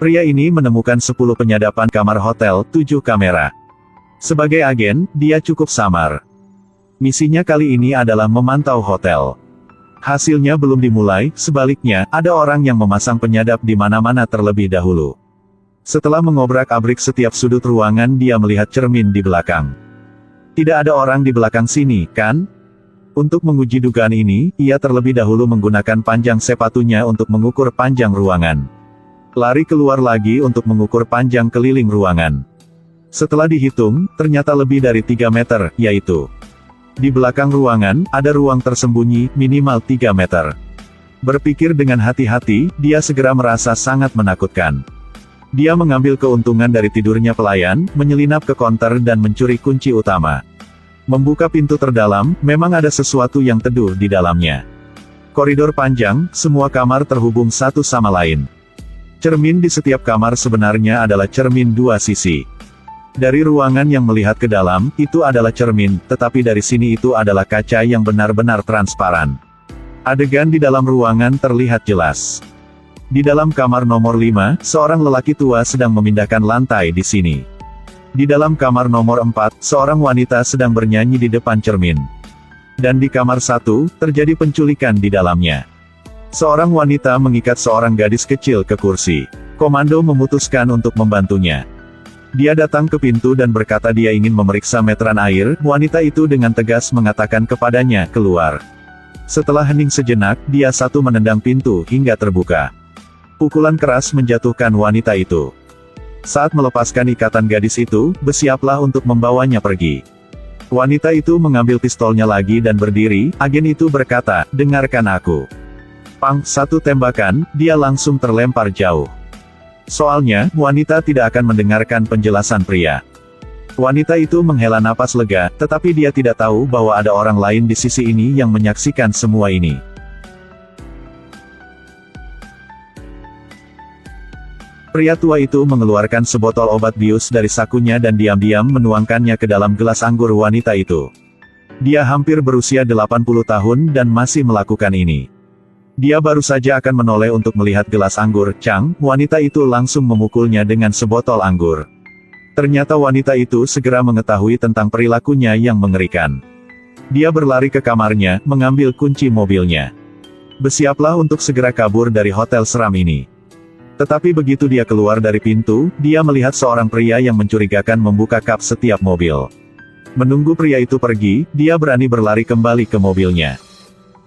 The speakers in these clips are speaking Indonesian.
Pria ini menemukan 10 penyadapan kamar hotel, 7 kamera. Sebagai agen, dia cukup samar. Misinya kali ini adalah memantau hotel. Hasilnya belum dimulai, sebaliknya, ada orang yang memasang penyadap di mana-mana terlebih dahulu. Setelah mengobrak-abrik setiap sudut ruangan, dia melihat cermin di belakang. Tidak ada orang di belakang sini, kan? Untuk menguji dugaan ini, ia terlebih dahulu menggunakan panjang sepatunya untuk mengukur panjang ruangan. Lari keluar lagi untuk mengukur panjang keliling ruangan. Setelah dihitung, ternyata lebih dari 3 meter, yaitu di belakang ruangan, ada ruang tersembunyi, minimal 3 meter. Berpikir dengan hati-hati, dia segera merasa sangat menakutkan. Dia mengambil keuntungan dari tidurnya pelayan, menyelinap ke konter dan mencuri kunci utama. Membuka pintu terdalam, memang ada sesuatu yang teduh di dalamnya. Koridor panjang, semua kamar terhubung satu sama lain. Cermin di setiap kamar sebenarnya adalah cermin 2 sisi. Dari ruangan yang melihat ke dalam, itu adalah cermin, tetapi dari sini itu adalah kaca yang benar-benar transparan. Adegan di dalam ruangan terlihat jelas. Di dalam kamar nomor 5, seorang lelaki tua sedang memindahkan lantai di sini. Di dalam kamar nomor 4, seorang wanita sedang bernyanyi di depan cermin. Dan di kamar 1, terjadi penculikan di dalamnya. Seorang wanita mengikat seorang gadis kecil ke kursi. Komando memutuskan untuk membantunya. Dia datang ke pintu dan berkata dia ingin memeriksa meteran air. Wanita itu dengan tegas mengatakan kepadanya, keluar. Setelah hening sejenak, dia menendang pintu hingga terbuka. Pukulan keras menjatuhkan wanita itu. Saat melepaskan ikatan gadis itu, bersiaplah untuk membawanya pergi. Wanita itu mengambil pistolnya lagi dan berdiri. Agen itu berkata, dengarkan aku. Pang, 1 tembakan, dia langsung terlempar jauh. Soalnya, wanita tidak akan mendengarkan penjelasan pria. Wanita itu menghela napas lega, tetapi dia tidak tahu bahwa ada orang lain di sisi ini yang menyaksikan semua ini. Pria tua itu mengeluarkan sebotol obat bius dari sakunya dan diam-diam menuangkannya ke dalam gelas anggur wanita itu. Dia hampir berusia 80 tahun dan masih melakukan ini. Dia baru saja akan menoleh untuk melihat gelas anggur, Chang, wanita itu langsung memukulnya dengan sebotol anggur. Ternyata wanita itu segera mengetahui tentang perilakunya yang mengerikan. Dia berlari ke kamarnya, mengambil kunci mobilnya. Bersiaplah untuk segera kabur dari hotel seram ini. Tetapi begitu dia keluar dari pintu, dia melihat seorang pria yang mencurigakan membuka kap setiap mobil. Menunggu pria itu pergi, dia berani berlari kembali ke mobilnya.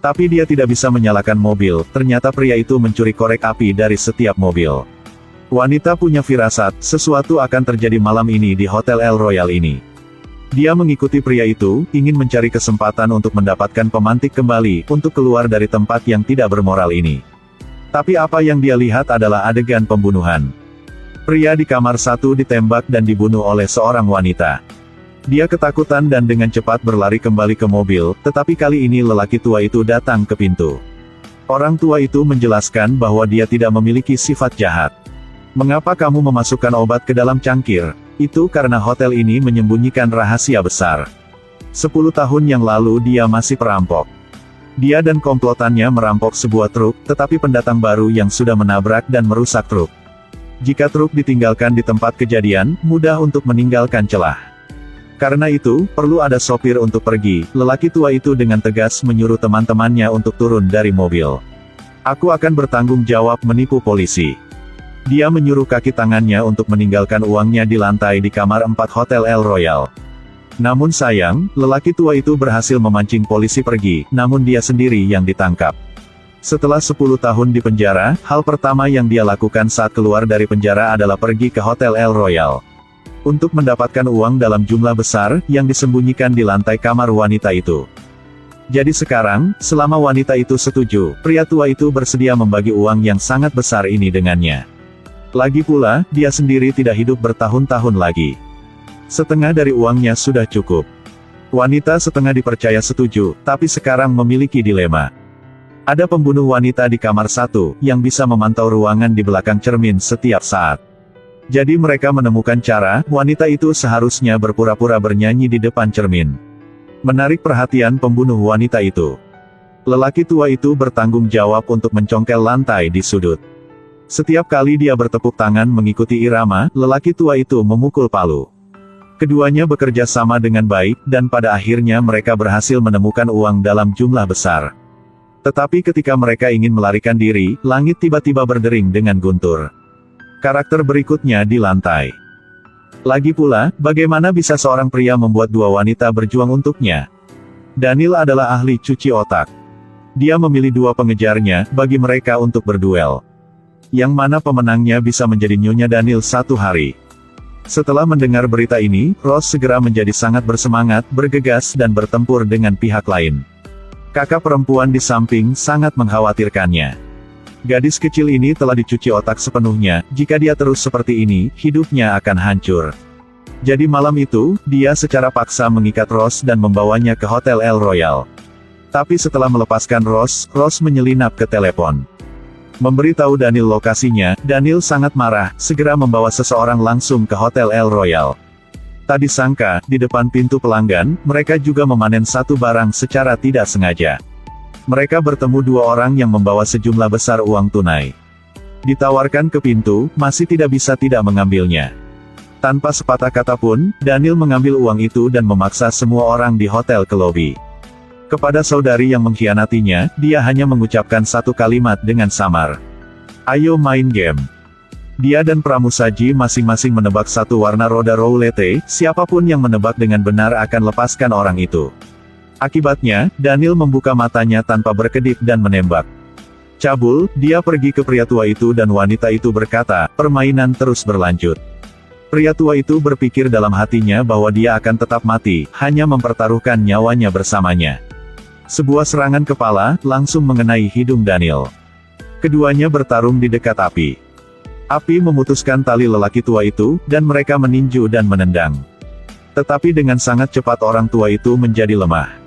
Tapi dia tidak bisa menyalakan mobil, ternyata pria itu mencuri korek api dari setiap mobil. Wanita punya firasat, sesuatu akan terjadi malam ini di Hotel El Royal ini. Dia mengikuti pria itu, ingin mencari kesempatan untuk mendapatkan pemantik kembali, untuk keluar dari tempat yang tidak bermoral ini. Tapi apa yang dia lihat adalah adegan pembunuhan. Pria di kamar 1 ditembak dan dibunuh oleh seorang wanita. Dia ketakutan dan dengan cepat berlari kembali ke mobil, tetapi kali ini lelaki tua itu datang ke pintu. Orang tua itu menjelaskan bahwa dia tidak memiliki sifat jahat. Mengapa kamu memasukkan obat ke dalam cangkir? Itu karena hotel ini menyembunyikan rahasia besar. 10 tahun yang lalu dia masih perampok. Dia dan komplotannya merampok sebuah truk, tetapi pendatang baru yang sudah menabrak dan merusak truk. Jika truk ditinggalkan di tempat kejadian, mudah untuk meninggalkan celah. Karena itu, perlu ada sopir untuk pergi. Lelaki tua itu dengan tegas menyuruh teman-temannya untuk turun dari mobil. Aku akan bertanggung jawab menipu polisi. Dia menyuruh kaki tangannya untuk meninggalkan uangnya di lantai di kamar 4 Hotel El Royal. Namun sayang, lelaki tua itu berhasil memancing polisi pergi, namun dia sendiri yang ditangkap. Setelah 10 tahun di penjara, hal pertama yang dia lakukan saat keluar dari penjara adalah pergi ke Hotel El Royal. Untuk mendapatkan uang dalam jumlah besar, yang disembunyikan di lantai kamar wanita itu. Jadi sekarang, selama wanita itu setuju, pria tua itu bersedia membagi uang yang sangat besar ini dengannya. Lagi pula, dia sendiri tidak hidup bertahun-tahun lagi. Setengah dari uangnya sudah cukup. Wanita setengah dipercaya setuju, tapi sekarang memiliki dilema. Ada pembunuh wanita di kamar 1, yang bisa memantau ruangan di belakang cermin setiap saat. Jadi mereka menemukan cara, wanita itu seharusnya berpura-pura bernyanyi di depan cermin. Menarik perhatian pembunuh wanita itu. Lelaki tua itu bertanggung jawab untuk mencongkel lantai di sudut. Setiap kali dia bertepuk tangan mengikuti irama, lelaki tua itu memukul palu. Keduanya bekerja sama dengan baik, dan pada akhirnya mereka berhasil menemukan uang dalam jumlah besar. Tetapi ketika mereka ingin melarikan diri, langit tiba-tiba berdering dengan guntur. Karakter berikutnya di lantai. Lagi pula, bagaimana bisa seorang pria membuat dua wanita berjuang untuknya? Daniel adalah ahli cuci otak. Dia memilih dua pengejarnya, bagi mereka untuk berduel. Yang mana pemenangnya bisa menjadi Nyonya Daniel satu hari. Setelah mendengar berita ini, Rose segera menjadi sangat bersemangat, bergegas dan bertempur dengan pihak lain. Kakak perempuan di samping sangat mengkhawatirkannya. Gadis kecil ini telah dicuci otak sepenuhnya, jika dia terus seperti ini, hidupnya akan hancur. Jadi malam itu, dia secara paksa mengikat Rose dan membawanya ke Hotel El Royal. Tapi setelah melepaskan Rose menyelinap ke telepon. Memberitahu Daniel lokasinya, Daniel sangat marah, segera membawa seseorang langsung ke Hotel El Royal. Tak disangka, di depan pintu pelanggan, mereka juga memanen satu barang secara tidak sengaja. Mereka bertemu dua orang yang membawa sejumlah besar uang tunai. Ditawarkan ke pintu, masih tidak bisa tidak mengambilnya. Tanpa sepatah kata pun, Daniel mengambil uang itu dan memaksa semua orang di hotel ke lobi. Kepada saudari yang mengkhianatinya, dia hanya mengucapkan satu kalimat dengan samar. Ayo main game. Dia dan pramusaji masing-masing menebak satu warna roda roulette, siapapun yang menebak dengan benar akan lepaskan orang itu. Akibatnya, Daniel membuka matanya tanpa berkedip dan menembak. Cabul, dia pergi ke pria tua itu dan wanita itu berkata, permainan terus berlanjut. Pria tua itu berpikir dalam hatinya bahwa dia akan tetap mati, hanya mempertaruhkan nyawanya bersamanya. Sebuah serangan kepala, langsung mengenai hidung Daniel. Keduanya bertarung di dekat api. Api memutuskan tali lelaki tua itu, dan mereka meninju dan menendang. Tetapi dengan sangat cepat orang tua itu menjadi lemah.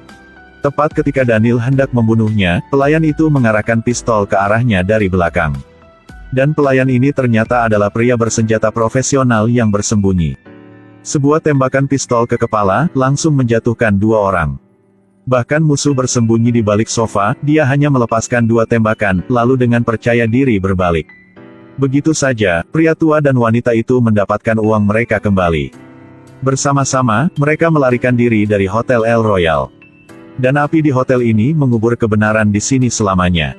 Tepat ketika Daniel hendak membunuhnya, pelayan itu mengarahkan pistol ke arahnya dari belakang. Dan pelayan ini ternyata adalah pria bersenjata profesional yang bersembunyi. Sebuah tembakan pistol ke kepala, langsung menjatuhkan dua orang. Bahkan musuh bersembunyi di balik sofa, dia hanya melepaskan dua tembakan, lalu dengan percaya diri berbalik. Begitu saja, pria tua dan wanita itu mendapatkan uang mereka kembali. Bersama-sama, mereka melarikan diri dari Hotel El Royal. Dan api di hotel ini mengubur kebenaran di sini selamanya.